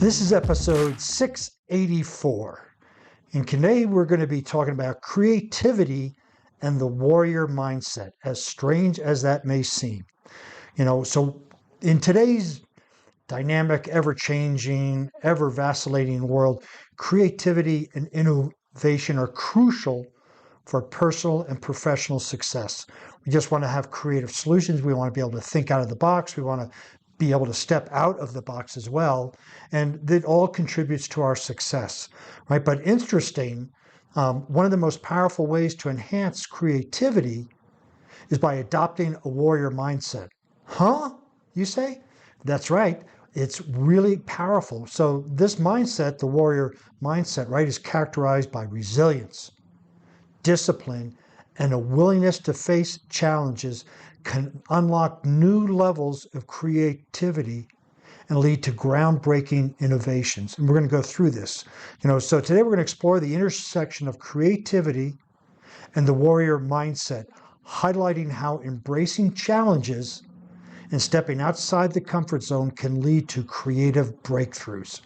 This is episode 684. And today we're going to be talking about creativity and the warrior mindset, as strange as that may seem. So in today's dynamic, ever-changing, ever-vacillating world, creativity and innovation are crucial for personal and professional success. We just want to have creative solutions. We want to be able to think out of the box. We want to be able to step out of the box as well. And that all contributes to our success, right? But interesting, one of the most powerful ways to enhance creativity is by adopting a warrior mindset. Huh? You say? That's right. It's really powerful. So this mindset, the warrior mindset, right, is characterized by resilience, discipline, and a willingness to face challenges can unlock new levels of creativity and lead to groundbreaking innovations. And we're going to go through this. So today we're going to explore the intersection of creativity and the warrior mindset, highlighting how embracing challenges and stepping outside the comfort zone can lead to creative breakthroughs.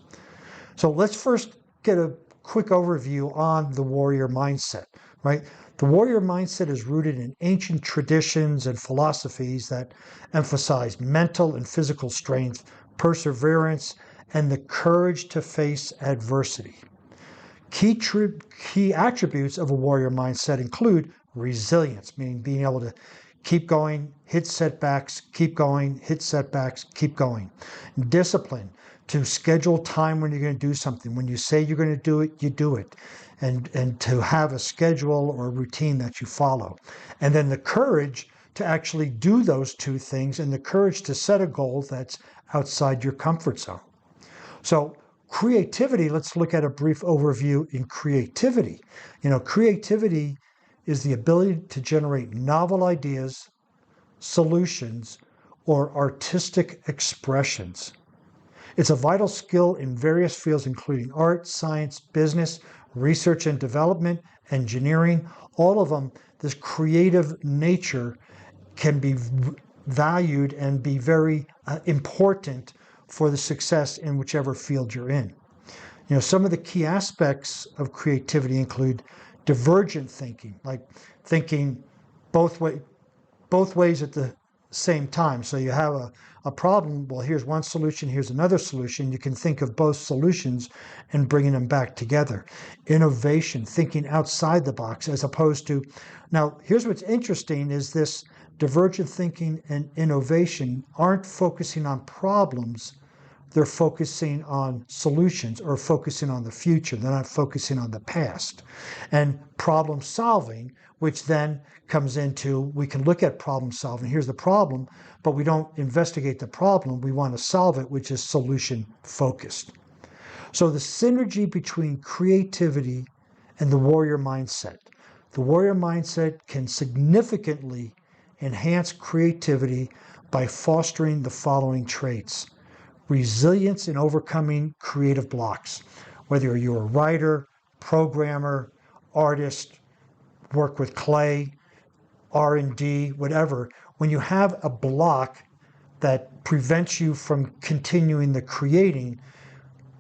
So let's first get a quick overview on the warrior mindset, right? The warrior mindset is rooted in ancient traditions and philosophies that emphasize mental and physical strength, perseverance, and the courage to face adversity. Key attributes of a warrior mindset include resilience, meaning being able to keep going, hit setbacks, keep going, hit setbacks, keep going. Discipline, to schedule time when you're going to do something. When you say you're going to do it, you do it. And to have a schedule or a routine that you follow. And then the courage to actually do those two things, and the courage to set a goal that's outside your comfort zone. So creativity, let's look at a brief overview in creativity. Creativity is the ability to generate novel ideas, solutions, or artistic expressions. It's a vital skill in various fields, including art, science, business, research and development, engineering. All of them, this creative nature can be valued and be very important for the success in whichever field you're in. Some of the key aspects of creativity include divergent thinking, like thinking both ways at the same time. So you have a problem, well, here's one solution, here's another solution. You can think of both solutions and bringing them back together. Innovation, thinking outside the box, as opposed to, now here's what's interesting is this divergent thinking and innovation aren't focusing on problems. They're focusing on solutions or focusing on the future. They're not focusing on the past. And problem solving, which then comes into, we can look at problem solving. Here's the problem, but we don't investigate the problem. We want to solve it, which is solution focused. So the synergy between creativity and the warrior mindset. The warrior mindset can significantly enhance creativity by fostering the following traits. Resilience in overcoming creative blocks, whether you're a writer, programmer, artist, work with clay, R&D, whatever. When you have a block that prevents you from continuing the creating,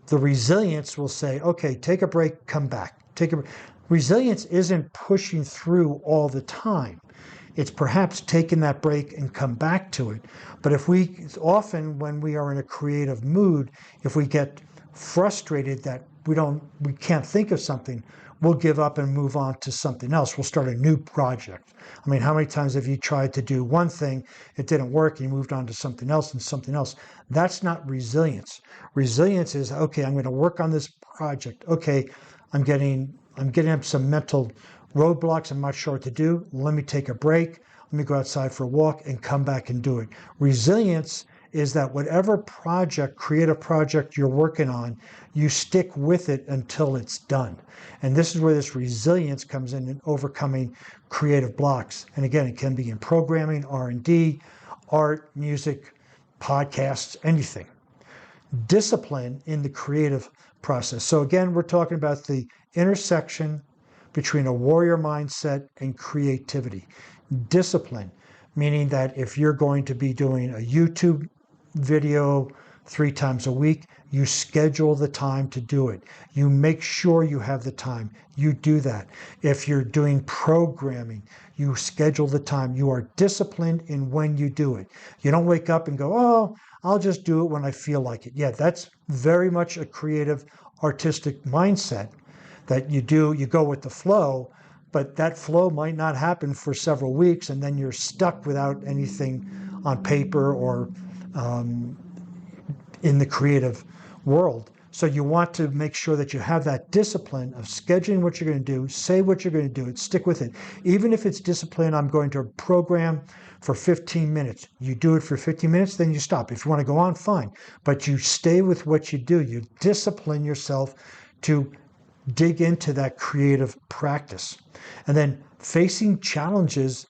the resilience will say, okay, take a break, come back. Resilience isn't pushing through all the time. It's perhaps taking that break and come back to it. But often when we are in a creative mood, if we get frustrated that we can't think of something, we'll give up and move on to something else. We'll start a new project. I mean, how many times have you tried to do one thing, it didn't work, you moved on to something else and something else? That's not resilience. Resilience is, okay, I'm going to work on this project. Okay, I'm getting up some mental roadblocks, I'm not sure what to do. Let me take a break. Let me go outside for a walk and come back and do it. Resilience is that whatever creative project you're working on, you stick with it until it's done. And this is where this resilience comes in overcoming creative blocks. And again, it can be in programming, R&D, art, music, podcasts, anything. Discipline in the creative process. So again, we're talking about the intersection between a warrior mindset and creativity. Discipline, meaning that if you're going to be doing a YouTube video 3 times a week. You schedule the time to do it. You make sure you have the time. You do that. If you're doing programming, you schedule the time. You are disciplined in when you do it. You don't wake up and go, oh, I'll just do it when I feel like it. Yeah, that's very much a creative, artistic mindset that you do. You go with the flow, but that flow might not happen for several weeks, and then you're stuck without anything on paper or in the creative world. So you want to make sure that you have that discipline of scheduling what you're going to do, say what you're going to do, and stick with it. Even if it's discipline, I'm going to program for 15 minutes. You do it for 15 minutes, then you stop. If you want to go on, fine. But you stay with what you do. You discipline yourself to dig into that creative practice. And then facing challenges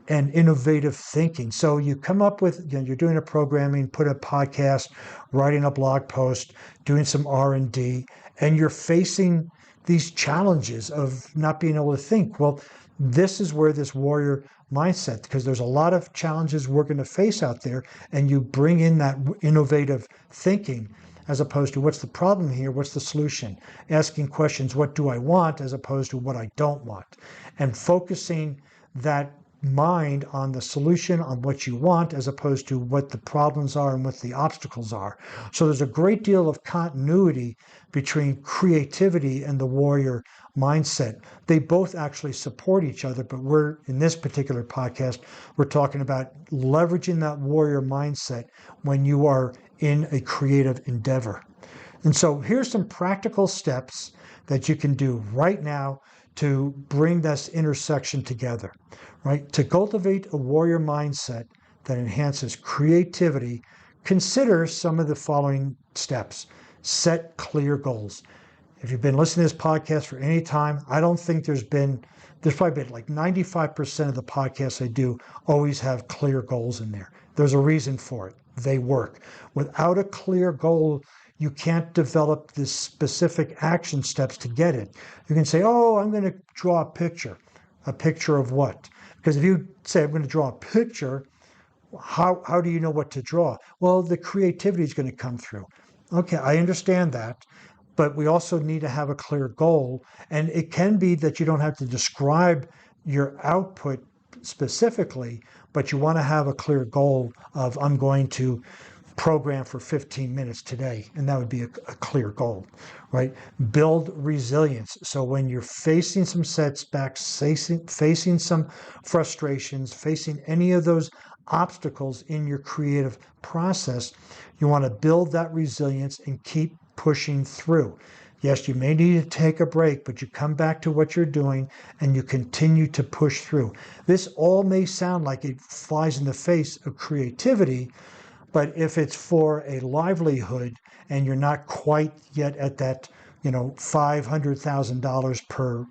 and innovative thinking. So you come up with, you're doing a programming, put a podcast, writing a blog post, doing some R&D, and you're facing these challenges of not being able to think. Well, this is where this warrior mindset, because there's a lot of challenges we're going to face out there, and you bring in that innovative thinking as opposed to what's the problem here, what's the solution, asking questions, what do I want, as opposed to what I don't want, and focusing that mind on the solution, on what you want, as opposed to what the problems are and what the obstacles are. So there's a great deal of continuity between creativity and the warrior mindset. They both actually support each other, but we're, in this particular podcast, we're talking about leveraging that warrior mindset when you are in a creative endeavor. And so here's some practical steps that you can do right now to bring this intersection together, right? To cultivate a warrior mindset that enhances creativity, consider some of the following steps. Set clear goals. If you've been listening to this podcast for any time, I don't think there's probably been like 95% of the podcasts I do always have clear goals in there. There's a reason for it. They work. Without a clear goal, you can't develop the specific action steps to get it. You can say, oh, I'm going to draw a picture. A picture of what? Because if you say, I'm going to draw a picture, how do you know what to draw? Well, the creativity is going to come through. Okay, I understand that. But we also need to have a clear goal. And it can be that you don't have to describe your output specifically, but you want to have a clear goal of, I'm going to program for 15 minutes today, and that would be a clear goal, right? Build resilience. So when you're facing some setbacks, facing some frustrations, facing any of those obstacles in your creative process, you want to build that resilience and keep pushing through. Yes, you may need to take a break, but you come back to what you're doing and you continue to push through. This all may sound like it flies in the face of creativity, but if it's for a livelihood and you're not quite yet at that, $500,000 per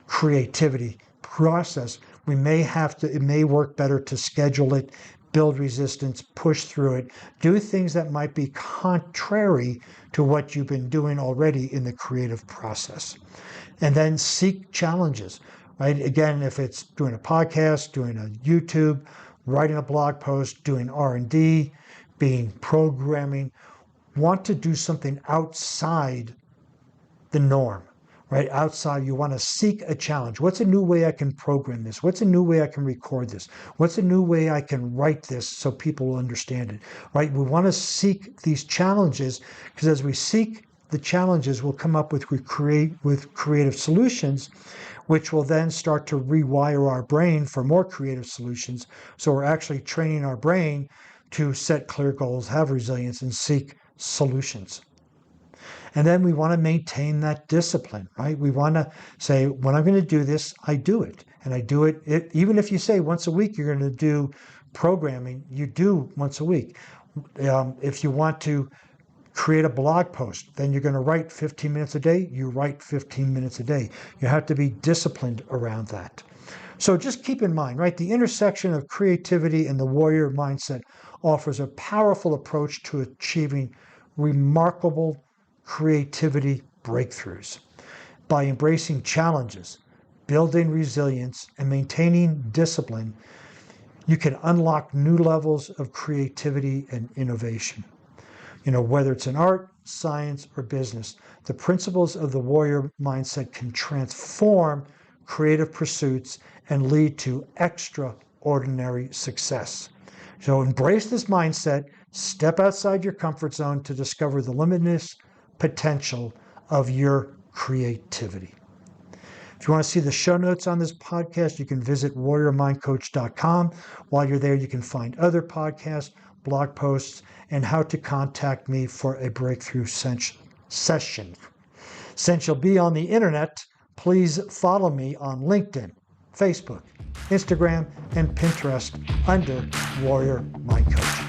creativity process, it may work better to schedule it, build resistance, push through it, do things that might be contrary to what you've been doing already in the creative process. And then seek challenges, right? Again, if it's doing a podcast, doing a YouTube, writing a blog post, doing R&D, being programming, want to do something outside the norm, right? Outside, you want to seek a challenge. What's a new way I can program this? What's a new way I can record this? What's a new way I can write this so people will understand it, right? We want to seek these challenges, because as we seek the challenges, we'll come up with creative solutions, which will then start to rewire our brain for more creative solutions. So we're actually training our brain to set clear goals, have resilience, and seek solutions. And then we want to maintain that discipline, right? We want to say, when I'm going to do this, I do it. And I do it, even if you say once a week you're going to do programming, you do once a week. If you want to create a blog post, then you're going to write 15 minutes a day, you write 15 minutes a day. You have to be disciplined around that. So just keep in mind, right, the intersection of creativity and the warrior mindset offers a powerful approach to achieving remarkable creativity breakthroughs. By embracing challenges, building resilience, and maintaining discipline, you can unlock new levels of creativity and innovation. Whether it's in art, science, or business, the principles of the warrior mindset can transform creative pursuits and lead to extraordinary success. So embrace this mindset, step outside your comfort zone to discover the limitless potential of your creativity. If you want to see the show notes on this podcast, you can visit warriormindcoach.com. While you're there, you can find other podcasts, blog posts, and how to contact me for a breakthrough session. Since you'll be on the internet, please follow me on LinkedIn, Facebook, Instagram, and Pinterest under Warrior Mind Coach.